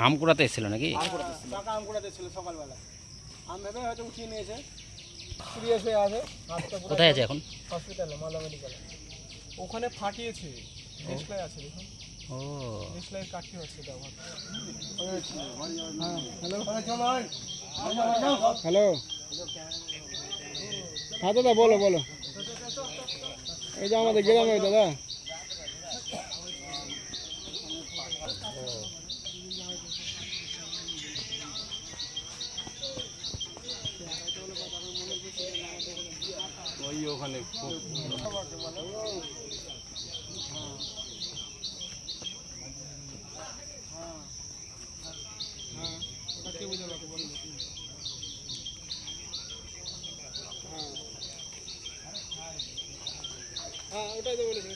আম কুড়াতে এসেছিল নাকি? আম কুড়াতে ছিল সকালবেলা, আম ভেবে হয়তো উঠিয়ে নিয়েছে, সিরিয়াস হয়ে আছে। কোথায় আছে এখন? হসপিটালে, মালদা মেডিকেলে। ওখানে ফাটিয়েছে, দেশলাই আছে দেখুন। ও, দেশলাই কাটতে হচ্ছে ব্যবহার। হ্যালো, হ্যাঁ দাদা বলো বলো। এই যে আমাদের গ্রামে দাদা, ওই ওখানে ওটাই তো বলেছি।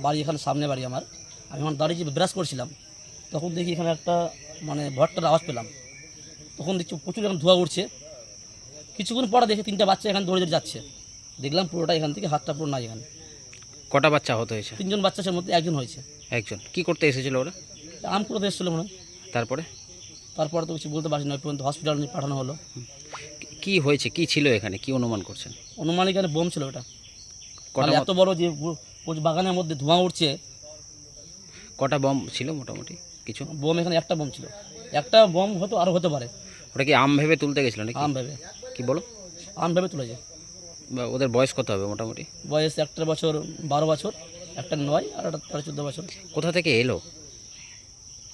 বাড়ি এখানে সামনে বাড়ি আমার। আমি আমার দাঁড়িয়ে ব্রাশ করছিলাম, তখন দেখি এখানে একটা মানে ভট্টার আওয়াজ পেলাম। তখন দেখছি প্রচুর এখন ধোঁয়া উঠছে। কিছুক্ষণ পরে দেখি 3টা বাচ্চা এখানে দৌড়ে দৌড়ে যাচ্ছে। দেখলাম পুরোটা এখান থেকে হাতটা পুরো নাই এখানে। কটা বাচ্চা হতে হয়েছে? 3জন বাচ্চার মধ্যে একজন হয়েছে। একজন। কি করতে এসেছিল ওরা? আম কুড়াতে এসেছিলো মনে হয়। তারপরে তো কিছু বলতে পারছি না, ওই পর্যন্ত হসপিটাল নিয়ে পাঠানো হলো। কি হয়েছে, কি ছিল এখানে, কি অনুমান করছেন? অনুমান এখানে বোম ছিল ওটা। কটা এত বড় যে বাগানের মধ্যে ধোঁয়া উঠছে। কটা বম ছিল মোটামুটি? কিছু বোম এখানে একটা বোম ছিল, একটা বোম হয়তো আরও হতে পারে। ওটা কি আম ভেবে তুলতে গেছিল নাকি? আম ভেবে। কি বলো? আম ভেবে তুলেছে। ওদের বয়স কত হবে মোটামুটি? বয়স একটা বছর 12 বছর, একটা 9 আর একটা 13-14 বছর। কোথা থেকে এলো?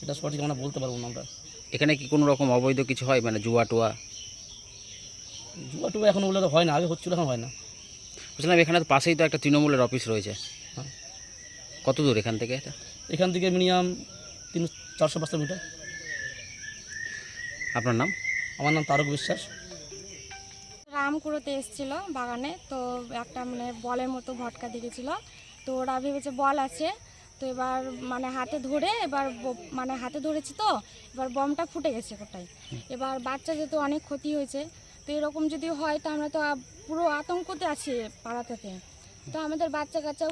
এটা সঠিক আমরা বলতে পারবো না। আমরা এখানে কি কোনো রকম অবৈধ কিছু হয়, মানে জুয়া টুয়া? জুয়া টুয়া এখন ওগুলো তো হয় না, আগে হচ্ছিল, এখন হয় না। বুঝলাম এখানে তো পাশেই তো একটা তৃণমূলের অফিস রয়েছে। হ্যাঁ। কত দূর এখান থেকে এটা? এখান থেকে মিনিমাম 300-400 মিটার। আপনার নাম? আমার নাম তারক বিশ্বাস। আম কুড়োতে এসেছিল বাগানে, তো একটা মানে বলের মতো ভটকা দেখেছিল, তো ওরা ভেবেছে বল আছে, তো এবার মানে হাতে ধরে মানে হাতে ধরেছি, তো এবার বমটা ফুটে গেছে কোটায়। এবার বাচ্চা যেহেতু অনেক ক্ষতি হয়েছে, তো এরকম যদি হয় তো আমরা তো পুরো আতঙ্কতে আছি পাড়াতে। তো আমাদের বাচ্চা কাচ্চাও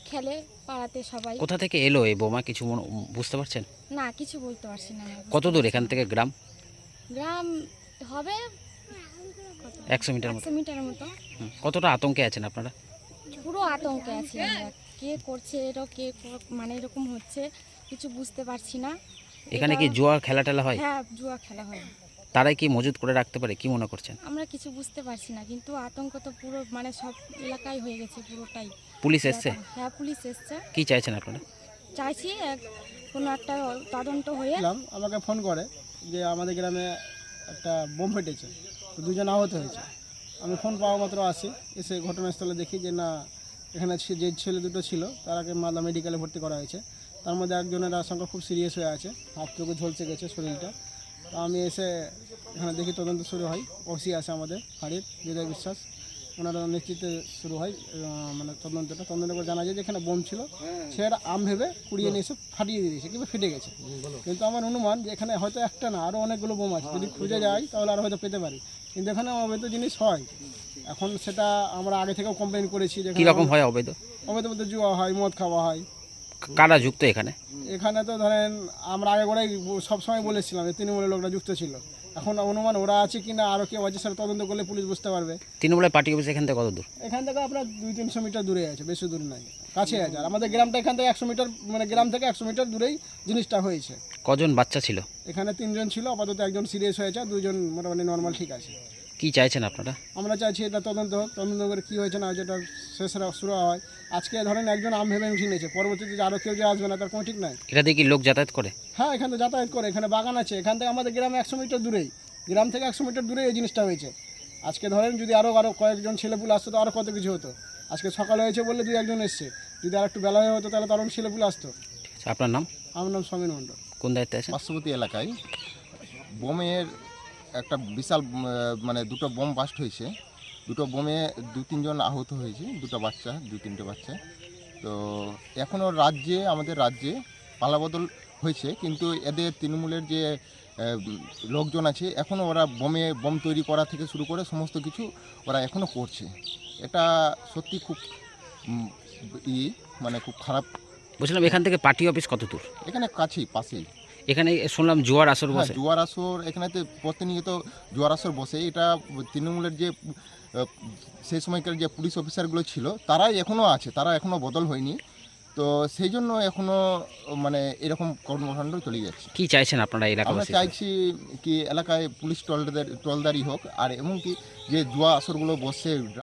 খেলে পাড়াতে সবাই। কোথা থেকে এলো এই বোমা, কিছু বুঝতে পারছেন? না, কিছু বলতে পারছি না। কত দূর এখান থেকে গ্রাম? গ্রাম হবে 100 মিটার মতো। 100 মিটারের মতো। কতটা আতঙ্কে আছেন আপনারা? পুরো আতঙ্কে আছি আমরা। কে করছে এটা, মানে এরকম হচ্ছে কিছু বুঝতে পারছি না। এখানে কি জুয়া খেলা টেলা হয়? হ্যাঁ, জুয়া খেলা হয়। তারাই কি মজুত করে রাখতে পারে, কি মনে করছেন? আমরা কিছু বুঝতে পারছি না, কিন্তু আতঙ্ক তো পুরো মানে সব এলাকায় হয়ে গেছে পুরোটাই। পুলিশ এসছে? হ্যাঁ, পুলিশ এসছে। কি চাইছেন আপনারা? চাইছি কোনো একটা তদন্ত হয়ে। আমাকে ফোন করে যে আমাদের গ্রামে একটা বোম ফেটেছে, তো 2 জন আহত হয়েছে। আমি ফোন পাওয়া মাত্র আসি, এসে ঘটনাস্থলে দেখি যে না, এখানে যে ছেলে দুটো ছিল তারাকে মালদা মেডিকেলে ভর্তি করা হয়েছে। তার মধ্যে একজনের আশঙ্কা খুব সিরিয়াস হয়ে আছে, হাত থেকে ঝলসে গেছে শরীরটা। তো আমি এসে এখানে দেখি তদন্ত শুরু হয়। ওসি আছে আমাদের হাড়ির, হৃদয় বিশ্বাস, ওনার নেতৃত্বে শুরু হয় মানে তদন্ত করে জানা যায় যে এখানে বোম ছিল, সে আম ভেবে কুড়িয়ে নিয়ে এসে ফাটিয়ে দিয়েছে কিংবা ফেটে গেছে। কিন্তু আমার অনুমান যে এখানে হয়তো একটা না, আরও অনেকগুলো বোম আছে, যদি খুঁজে যাই তাহলে আরও হয়তো পেতে পারি। কিন্তু এখানে অবৈধ জিনিস হয়, এখন সেটা আমরা আগে থেকেও কমপ্লেন করেছি যে কীরকম হয় অবৈধ? অবৈধ বলতে জুয়া হয়, মদ খাওয়া হয়। কারা যুক্ত এখানে? এখানে তো ধরেন আমরা আগে গোড়াই সবসময় বলেছিলাম যে তৃণমূলের লোকরা যুক্ত ছিল। এখন অনুমান ওরা আছে কি না আরও কেউ আছে, সেটা তদন্ত করলে পুলিশ বুঝতে পারবে। তৃণমূলের পার্টি অফিস এখান থেকে কত দূর? এখান থেকে আপনার 200-300 মিটার দূরে আছে, বেশি দূর নাই, কাছে আছে। আর আমাদের গ্রামটা এখান থেকে 100 মিটার, মানে গ্রাম থেকে 100 মিটার দূরেই জিনিসটা হয়েছে। কজন বাচ্চা ছিল এখানে 3 জন ছিল, আপাতত একজন সিরিয়াস হয়েছে, 2 জন মোটামুটি নর্মাল ঠিক আছে। কি চাইছেন আপনারা? আমরা চাইছি এটা তদন্ত করে কী হয়েছে না হয়েছে এটা শেষরা শুরু হয়। আজকে ধরেন একজন আম ভেবে উঠিয়ে নিয়েছে, পরবর্তীতে যে আরও কেউ যে আসবে না তার কোনো ঠিক নাই। এটা দিয়ে কি লোক যাতায়াত করে? হ্যাঁ, এখান থেকে যাতায়াত করে, এখানে বাগান আছে। এখান থেকে আমাদের গ্রামে 100 মিটার দূরেই, গ্রাম থেকে 100 মিটার দূরেই এই জিনিসটা হয়েছে। আজকে ধরেন যদি আরও কয়েকজন ছেলেপুলে আসতো তো আরও কত কিছু হতো। আজকে সকাল হয়েছে বলে 2-1 এসছে, যদি আর একটু বেলা হয়ে হতো তাহলে তার ছেলেপুলে আসতো। আপনার নাম? আমার নাম সমীর মণ্ডল। কোন দায়িত্বে আছেন? পার্শ্ববর্তী এলাকায় বোমের একটা বিশাল মানে 2টো বোম বাস্ট হয়েছে। দুটো বোমে 2-3 জন আহত হয়েছে, দুটো বাচ্চা, 2-3টে বাচ্চা। তো এখনও আমাদের রাজ্যে পালাবদল হয়েছে, কিন্তু এদের তৃণমূলের যে লোকজন আছে এখনও ওরা বম তৈরি করা থেকে শুরু করে সমস্ত কিছু ওরা এখনও করছে। এটা সত্যি খুব মানে খুব খারাপ। বলছিলাম এখান থেকে পার্টি অফিস কত দূর? এখানে কাছেই, পাশেই। এখানে শুনলাম জোয়ার আসর হ্যাঁ, বসে। জোয়ার আসর এখানেতে প্রতিনিয়ত জোয়ার আসর বসে। এটা তৃণমূলের যে সেই সময়কার যে পুলিশ অফিসারগুলো ছিল তারাই এখনও আছে, তারা এখনও বদল হয়নি। তো সেই জন্য এখনও মানে এরকম কর্মকাণ্ড চলে যাচ্ছে। কি চাইছেন আপনারা আমরা এলাকাবাসী? চাইছি কি এলাকায় পুলিশ টলদারি হোক, আর এমনকি যে জুয়া আসরগুলো বসে